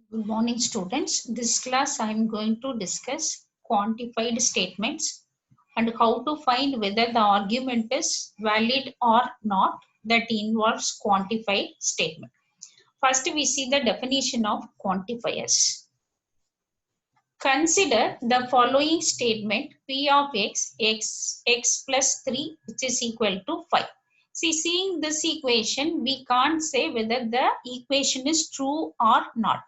Good morning, students. This class I am going to discuss quantified statements and how to find whether the argument is valid or not that involves quantified statement. First, we see the definition of quantifiers. Consider the following statement P of x plus 3 which is equal to 5. See, seeing this equation, we can't say whether the equation is true or not.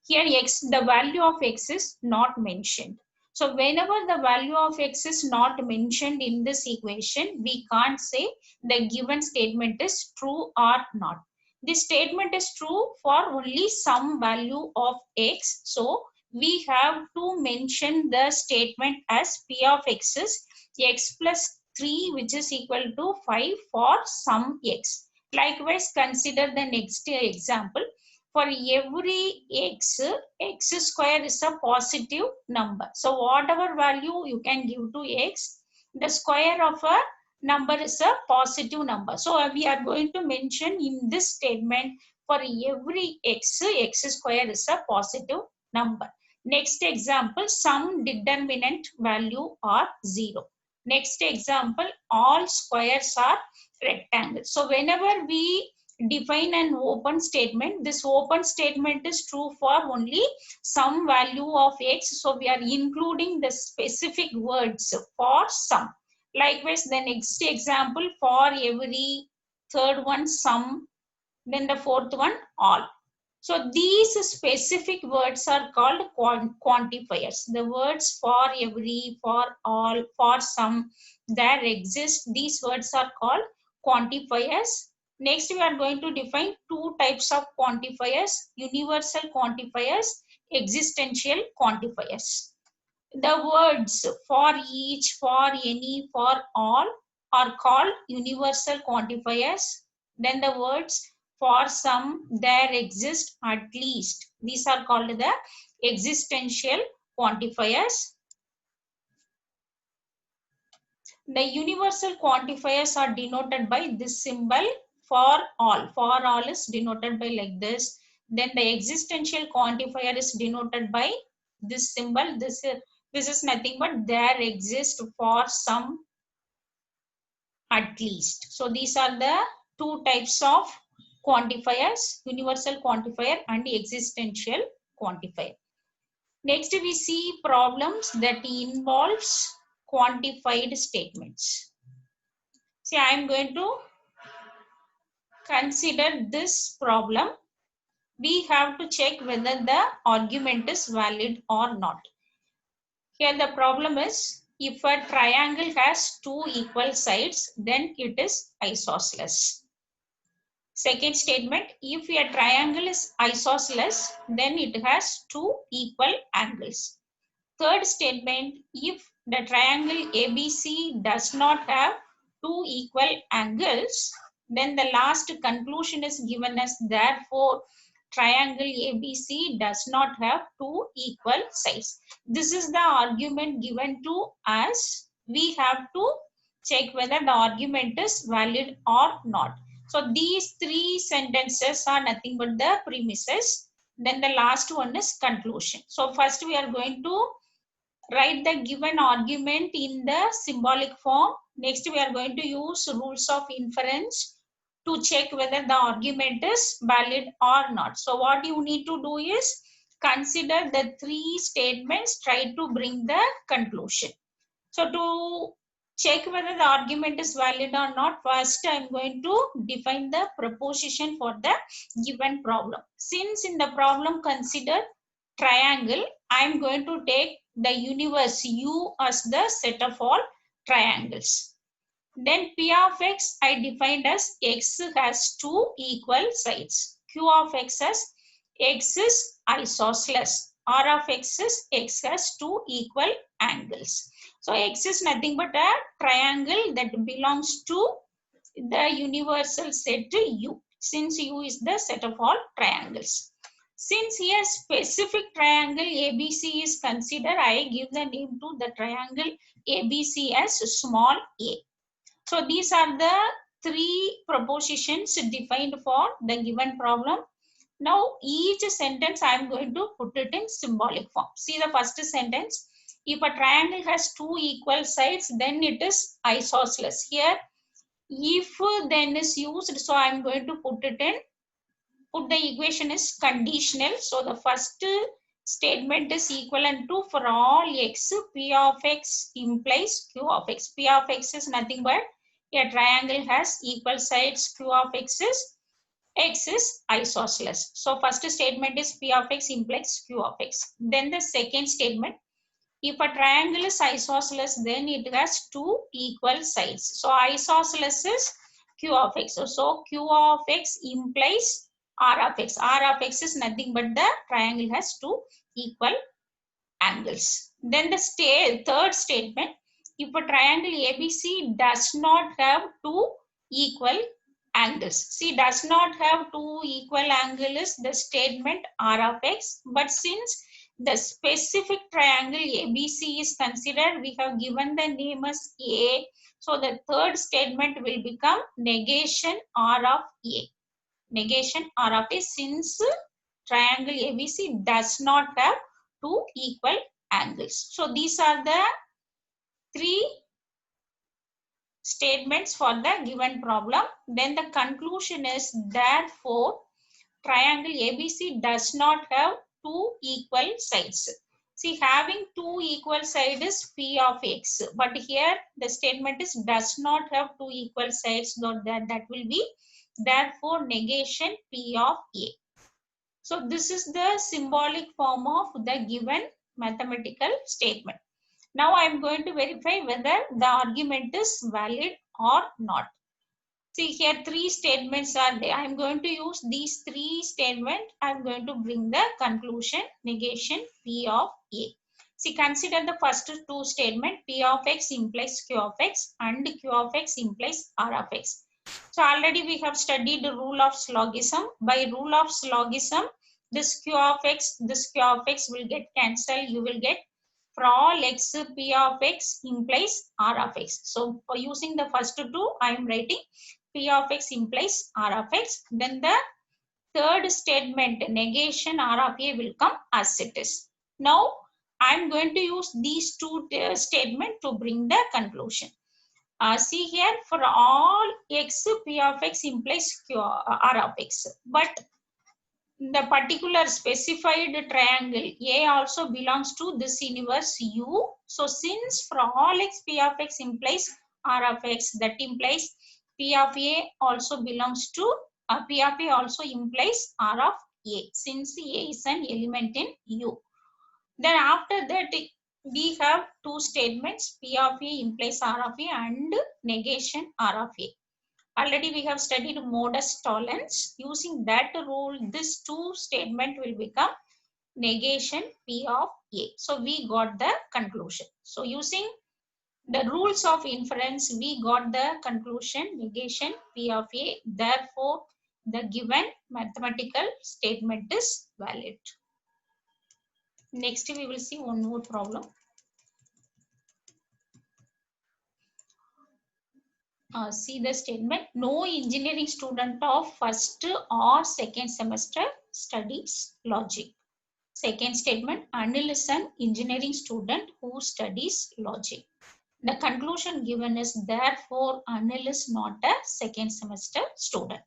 Here the value of x is not mentioned. So whenever the value of x is not mentioned in this equation, we can't say the given statement is true or not. This statement is true for only some value of x. So we have to mention the statement as p of x is x plus 3 which is equal to 5 for some x. Likewise, consider the next example. For every x, x square is a positive number. So whatever value you can give to x, the square of a number is a positive number. So we are going to mention in this statement for every x, x square is a positive number. Next example, some determinant value are 0. Next example, all squares are rectangles. So whenever we define an open statement, this open statement is true for only some value of x. So we are including the specific words for some. Likewise, the next example, for every third one some, then the fourth one all. So these specific words are called quantifiers. The words for every, for all, for some, there exist. These words are called quantifiers. Next, we are going to define two types of quantifiers: universal quantifiers, existential quantifiers. The words for each, for any, for all are called universal quantifiers. Then the words for some, there exist, at least, these are called the existential quantifiers. The universal quantifiers are denoted by this symbol for all. For all is denoted by like this. Then the existential quantifier is denoted by this symbol. This is nothing but there exists for some, at least. So these are the two types of quantifiers: universal quantifier and existential quantifier. Next, we see problems that involves quantified statements. See, I am going to consider this problem. We have to check whether the argument is valid or not. Here the problem is, if a triangle has two equal sides, then it is isosceles. Second statement, if a triangle is isosceles, then it has two equal angles. Third statement, if the triangle ABC does not have two equal angles, then the last conclusion is given as, therefore triangle ABC does not have two equal sides. This is the argument given to us. We have to check whether the argument is valid or not. So these three sentences are nothing but the premises. Then the last one is conclusion. So first we are going to write the given argument in the symbolic form. Next, we are going to use rules of inference to check whether the argument is valid or not. So what you need to do is consider the three statements, try to bring the conclusion. So to check whether the argument is valid or not, first I am going to define the proposition for the given problem. Since in the problem consider triangle, I am going to take the universe U as the set of all triangles. Then P of x I defined as x has two equal sides. Q of x as x is isosceles. R of x is x has two equal angles. So x is nothing but a triangle that belongs to the universal set U, since U is the set of all triangles. Since here specific triangle ABC is considered, I give the name to the triangle ABC as small a. So these are the three propositions defined for the given problem. Now each sentence I am going to put it in symbolic form. See the first sentence. If a triangle has two equal sides, then it is isosceles. Here, if then is used, so I am going to put the equation is conditional. So the first statement is equivalent to for all x, p of x implies q of x. P of x is nothing but a triangle has equal sides, q of x is isosceles. So first statement is p of x implies q of x. Then the second statement, if a triangle is isosceles, then it has two equal sides. So isosceles is q of x. So q of x implies r of x. R of x is nothing but the triangle has two equal angles. Then the third statement, if a triangle ABC does not have two equal angles. See, does not have two equal angles, the statement R of x. But since the specific triangle ABC is considered, we have given the name as A. So the third statement will become negation R of A. Negation R of A, since triangle ABC does not have two equal angles. So these are the three statements for the given problem. Then the conclusion is, therefore triangle ABC does not have two equal sides. See, having two equal sides is P of x, but here the statement is does not have two equal sides, so that will be therefore negation P of A. So this is the symbolic form of the given mathematical statement. Now I am going to verify whether the argument is valid or not. See, here three statements are there. I am going to use these three statements. I am going to bring the conclusion, negation P of A. See, consider the first two statements. P of x implies Q of x and Q of x implies R of x. So already we have studied the rule of syllogism. By rule of syllogism, this Q of x will get cancelled. You will get for all x, P of x implies R of x. So for using the first two, I am writing P of x implies R of x. Then the third statement, negation R of A, will come as it is. Now I am going to use these two statements to bring the conclusion. See here, for all x, P of x implies R of x. But the particular specified triangle A also belongs to this universe U. So since for all x, P of x implies R of x, that implies P of A also belongs to P of A also implies R of A, since A is an element in U. Then after that we have two statements, P of A implies R of A and negation R of A. Already we have studied modus tollens. Using that rule, this two statement will become negation P of A. So we got the conclusion. So using the rules of inference, we got the conclusion, negation P of A. Therefore, the given mathematical statement is valid. Next, we will see one more problem. See the statement. No engineering student of first or second semester studies logic. Second statement, Anil is an engineering student who studies logic. The conclusion given is, therefore Anil is not a second semester student.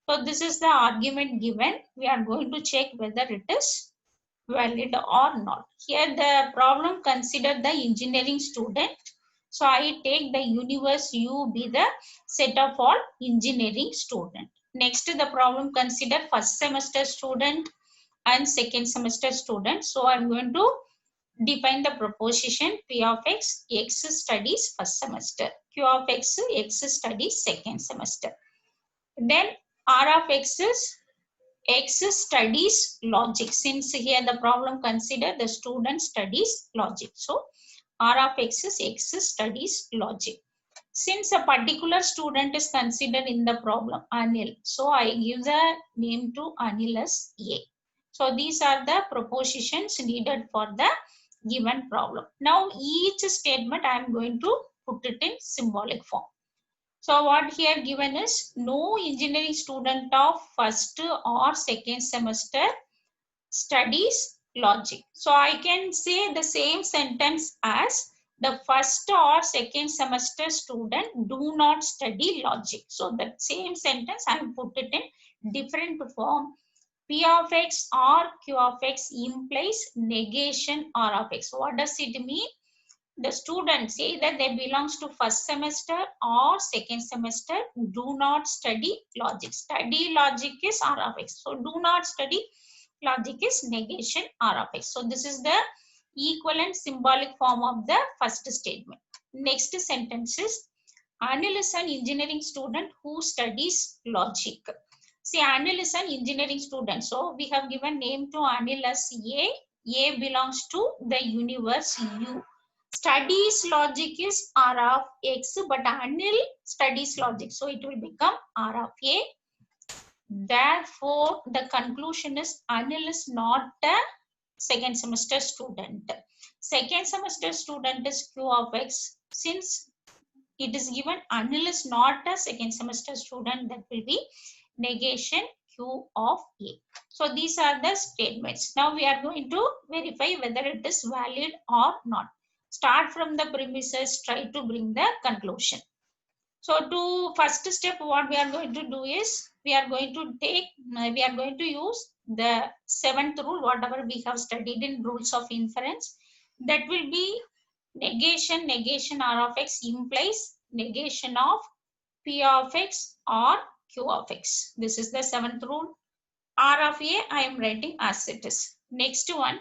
So this is the argument given. We are going to check whether it is valid or not. Here the problem consider the engineering student. So I take the universe U be the set of all engineering student. Next, the problem consider first semester student and second semester student. So I'm going to define the proposition P of x, x studies first semester, Q of x, x studies second semester. Then R of x is x studies logic. Since here the problem consider the student studies logic. So R of x is x studies logic. Since a particular student is considered in the problem, Anil, so I give the name to Anil as A. So these are the propositions needed for the given problem. Now each statement I am going to put it in symbolic form. So what here given is no engineering student of first or second semester studies logic. So I can say the same sentence as the first or second semester student do not study logic. So that same sentence I have put it in different form. P of x or Q of x implies negation R of x. What does it mean? The students either they belongs to first semester or second semester do not study logic. Study logic is R of x. So do not study logic is negation R of x. So this is the equivalent symbolic form of the first statement. Next sentence is Anil is an engineering student who studies logic. See, Anil is an engineering student. So we have given name to Anil as A. A belongs to the universe U. Studies logic is R of X, but Anil studies logic. So it will become R of A. Therefore, the conclusion is Anil is not a second semester student. Second semester student is Q of X. Since it is given Anil is not a second semester student, that will be negation Q of A. So these are the statements. Now we are going to verify whether it is valid or not. Start from the premises, try to bring the conclusion. So to first step, what we are going to do is we are going to use the seventh rule, whatever we have studied in rules of inference. That will be negation R of x implies negation of P of x or Q of x. This is the seventh rule. R of A I am writing as it is. Next one,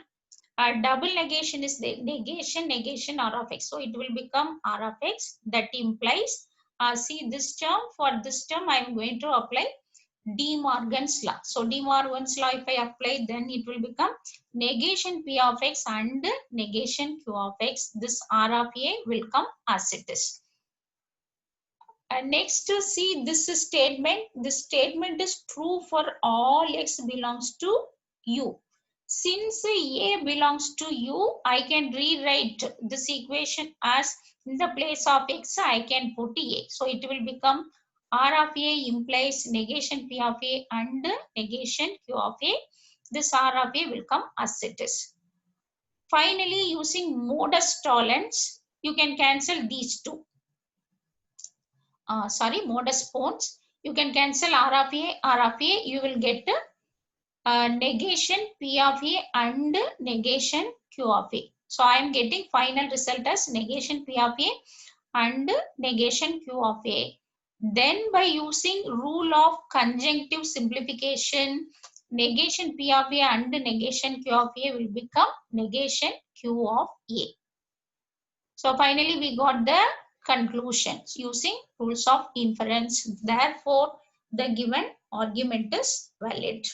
double negation is the negation R of x. So it will become R of x. That implies, see this term, for this term I am going to apply De Morgan's law. So De Morgan's law if I apply, then it will become negation P of x and negation Q of x. This R of A will come as it is. And next, see this statement. This statement is true for all x belongs to U. Since A belongs to U, I can rewrite this equation as in the place of x, I can put A. So it will become R of A implies negation P of A and negation Q of A. This R of A will come as it is. Finally, using modus tollens, you can cancel these two. Modus ponens. You can cancel R of A, you will get negation P of A and negation Q of A. So I am getting final result as negation P of A and negation Q of A. Then by using rule of conjunctive simplification, negation P of A and negation Q of A will become negation Q of A. So finally we got the conclusions using rules of inference. Therefore, the given argument is valid.